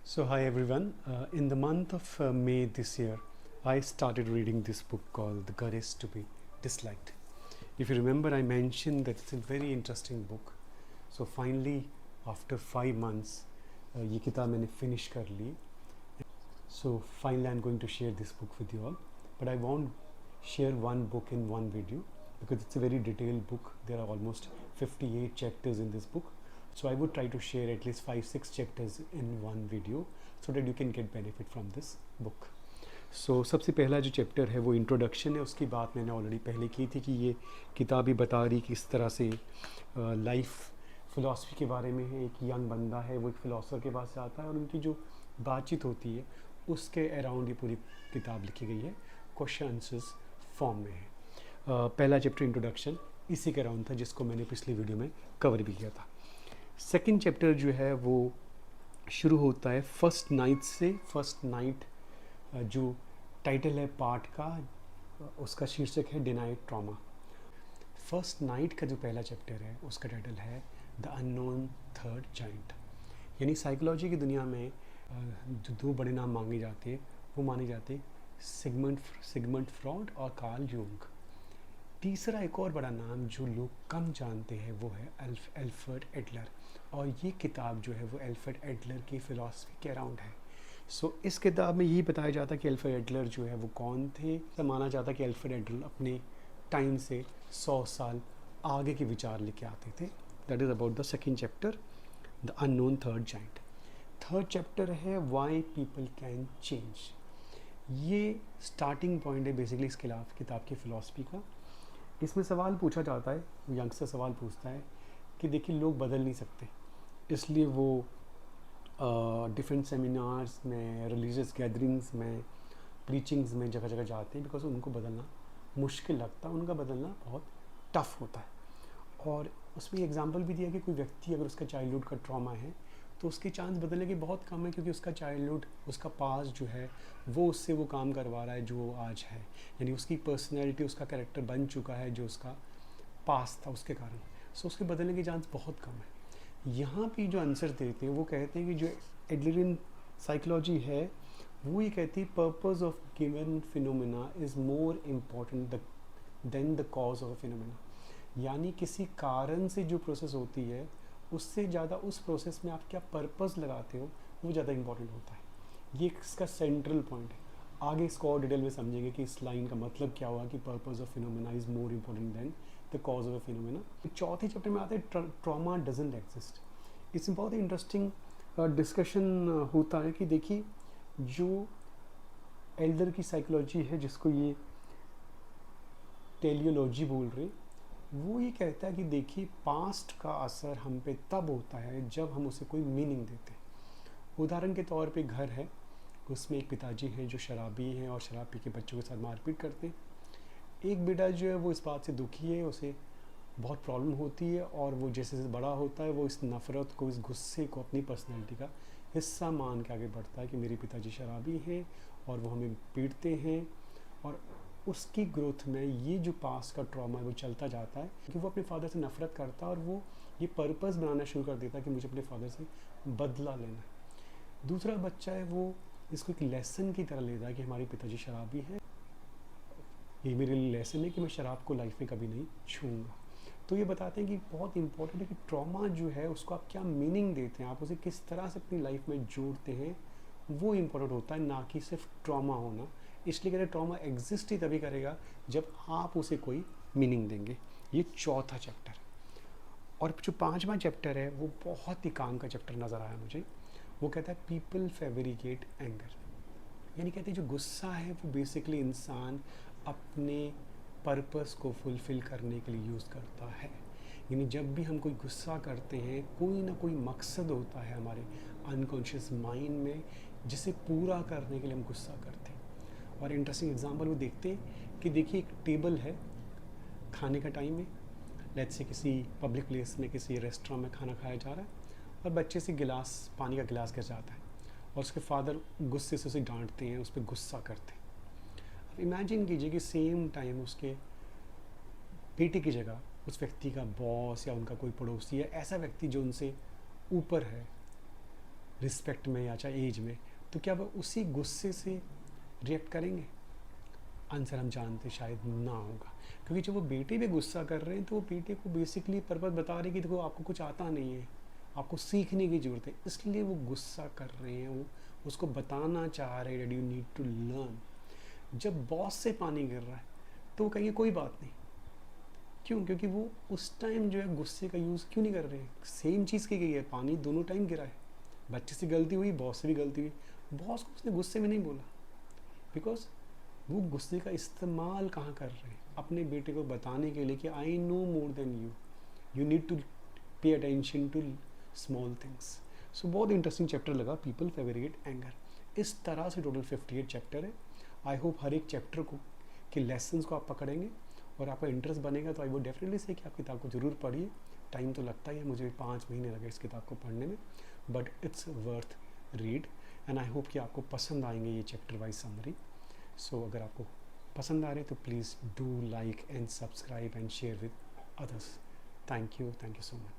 So, hi everyone. In the month of May this year, I started reading this book called The Courage to Be Disliked. If you remember, I mentioned that it's a very interesting book. So, finally, after 5 months, ये किताब मैंने finish कर ली. So, finally, I'm going to share this book with you all. But I won't share one book in one video because it's a very detailed book. There are almost 58 chapters in this book. So I would try to share at least 5-6 chapters in one video so that you can get benefit from this book. So सबसे पहला जो chapter है वो introduction है. उसकी बात मैंने already पहले की थी कि ये किताब ही बता रही किस तरह से लाइफ फ़िलासफ़ी के बारे में है. एक यंग बंदा है, वो एक फ़िलासफ़र के पास आता है और उनकी जो बातचीत होती है उसके अराउंड ये पूरी किताब लिखी गई है. क्वेश्चन आंसर्स फॉर्म में है. पहला चैप्टर इंट्रोडक्शन इसी के अराउंड था जिसको मैंने पिछली वीडियो में कवर भी किया था. सेकंड चैप्टर जो है वो शुरू होता है फर्स्ट नाइट से. फर्स्ट नाइट जो टाइटल है पार्ट का, उसका शीर्षक है डिनाइड ट्रॉमा. फर्स्ट नाइट का जो पहला चैप्टर है उसका टाइटल है द अननोन थर्ड जाइंट. यानी साइकोलॉजी की दुनिया में जो दो बड़े नाम मांगे जाते हैं वो माने जाते हैं सिगमंड फ्रॉइड और कार्ल यूंग. तीसरा एक और बड़ा नाम जो लोग कम जानते हैं वो है अल्फ्रेड एडलर. और ये किताब जो है वो अल्फ्रेड एडलर की फ़िलासफ़ी के अराउंड है. सो इस किताब में यही बताया जाता है कि अल्फ्रेड एडलर जो है वो कौन थे. तो माना जाता है कि अल्फ्रेड एडलर अपने टाइम से 100 साल आगे के विचार लेके आते थे. That is about the second chapter, the unknown third giant. Third chapter है वाई पीपल कैन चेंज. ये स्टार्टिंग पॉइंट है बेसिकली इस किताब की फ़िलासफ़ी का. इसमें सवाल पूछा जाता है, यंगस्टर सवाल पूछता है कि देखिए लोग बदल नहीं सकते, इसलिए वो डिफरेंट सेमिनार्स में, रिलीजियस गैदरिंग्स में, प्रीचिंग्स में जगह जगह जाते हैं बिकॉज उनको बदलना मुश्किल लगता है, उनका बदलना बहुत टफ होता है. और उसमें एग्जांपल भी दिया कि कोई व्यक्ति अगर उसका चाइल्डहुड का ट्रॉमा है तो उसके चांस बदलने के बहुत कम है क्योंकि उसका चाइल्डहुड, उसका पास जो है वो उससे वो काम करवा रहा है जो वो आज है. यानी उसकी पर्सनैलिटी, उसका कैरेक्टर बन चुका है जो उसका पास था उसके कारण. सो उसके बदलने के चांस बहुत कम है. यहाँ पे जो आंसर देते हैं वो कहते हैं कि जो एडलरियन साइकोलॉजी है वो ये कहती है purpose of given phenomena is more important than the cause of a phenomena. यानी किसी कारण से जो प्रोसेस होती है उससे ज़्यादा उस प्रोसेस में आप क्या पर्पस लगाते हो वो ज़्यादा इम्पॉर्टेंट होता है. ये इसका सेंट्रल पॉइंट है. आगे इसको और डिटेल में समझेंगे कि इस लाइन का मतलब क्या हुआ कि purpose of phenomena is more important than the cause of a phenomena. चौथे चैप्टर में आता है ट्रॉमा डजंट एग्जिस्ट. इसमें बहुत ही इंटरेस्टिंग डिस्कशन होता है कि देखिए जो एल्डर की साइकोलॉजी है जिसको ये टेलियोलॉजी बोल रहे, वो ये कहता है कि देखिए पास्ट का असर हम पे तब होता है जब हम उसे कोई मीनिंग देते हैं. उदाहरण के तौर पे घर है, उसमें एक पिताजी हैं जो शराबी हैं और शराब पी के बच्चों के साथ मारपीट करते हैं. एक बेटा जो है वो इस बात से दुखी है, उसे बहुत प्रॉब्लम होती है और वो जैसे जैसे बड़ा होता है वो इस नफ़रत को, इस गुस्से को अपनी पर्सनैलिटी का हिस्सा मान के आगे बढ़ता है कि मेरे पिताजी शराबी हैं और वो हमें पीटते हैं. और उसकी ग्रोथ में ये जो पास का ट्रॉमा है वो चलता जाता है क्योंकि वो अपने फादर से नफ़रत करता है और वो ये पर्पस बनाना शुरू कर देता है कि मुझे अपने फादर से बदला लेना है. दूसरा बच्चा है वो इसको एक लेसन की तरह लेता है कि हमारे पिताजी शराबी हैं, ये मेरे लिए लेसन है कि मैं शराब को लाइफ में कभी नहीं छूँगा. तो ये बताते हैं कि बहुत इंपॉर्टेंट है कि ट्रॉमा जो है उसको आप क्या मीनिंग देते हैं, आप उसे किस तरह से अपनी लाइफ में जोड़ते हैं, वो इम्पोर्टेंट होता है, ना कि सिर्फ ट्रॉमा होना. इसलिए कहते हैं ट्रॉमा एग्जिस्ट ही तभी करेगा जब आप उसे कोई मीनिंग देंगे. ये चौथा चैप्टर. और जो पांचवा चैप्टर है वो बहुत ही काम का चैप्टर नज़र आया मुझे. वो कहता है पीपल फेब्रिकेट एंगर. यानी कहते हैं जो गुस्सा है वो बेसिकली इंसान अपने पर्पस को फुलफ़िल करने के लिए यूज़ करता है. यानी जब भी हम कोई गुस्सा करते हैं कोई ना कोई मकसद होता है हमारे अनकॉन्शियस माइंड में जिसे पूरा करने के लिए हम गुस्सा करते हैं. और इंटरेस्टिंग एग्जांपल वो देखते हैं कि देखिए एक टेबल है, खाने का टाइम है, लेट्स से किसी पब्लिक प्लेस में किसी रेस्टोरेंट में खाना खाया जा रहा है और बच्चे से गिलास, पानी का गिलास गिर जाता है और उसके फादर गुस्से से उसे डांटते हैं, उस पर गुस्सा करते हैं. अब इमेजिन कीजिए कि सेम टाइम उसके बेटे की जगह उस व्यक्ति का बॉस या उनका कोई पड़ोसी है, ऐसा व्यक्ति जो उनसे ऊपर है, रिस्पेक्ट में या चाहे एज में, तो क्या वो उसी गुस्से से रिएक्ट करेंगे? आंसर हम जानते शायद ना होगा, क्योंकि जब वो बेटे पे गुस्सा कर रहे हैं तो वो बेटे को बेसिकली पर्पस बता रहे हैं कि देखो आपको कुछ आता नहीं है, आपको सीखने की ज़रूरत है, इसलिए वो गुस्सा कर रहे हैं, वो उसको बताना चाह रहे हैं, यू नीड टू लर्न। जब बॉस से पानी गिर रहा है तो वो कहेंगे कोई बात नहीं, क्यों? क्योंकि वो उस टाइम जो है गुस्से का यूज़ क्यों नहीं कर रहे हैं? सेम चीज़ की गई है, पानी दोनों टाइम गिरा है, बच्चे से गलती हुई, बॉस से भी गलती हुई, बॉस को उसने गुस्से में नहीं बोला, बिकॉज वो गुस्से का इस्तेमाल कहाँ कर रहे हैं? अपने बेटे को बताने के लिए कि I know more than you, you need to pay attention to small things. So बहुत इंटरेस्टिंग चैप्टर लगा, पीपल फेवरेट एंगर। इस तरह से टोटल 58 चैप्टर है। आई होप हर एक चैप्टर को के लेसन्स को आप पकड़ेंगे और आपका इंटरेस्ट बनेगा, तो आई वो डेफिनेटली से कि आप किताब को ज़रूर पढ़िए। टाइम तो लगता ही है, मुझे 5 महीने लगे इस किताब को पढ़ने में, but it's worth read and I hope कि आपको पसंद आएंगे ये चैप्टर वाइज समरी। सो अगर आपको पसंद आ रहे तो please do like and subscribe and share with others. Thank you so much.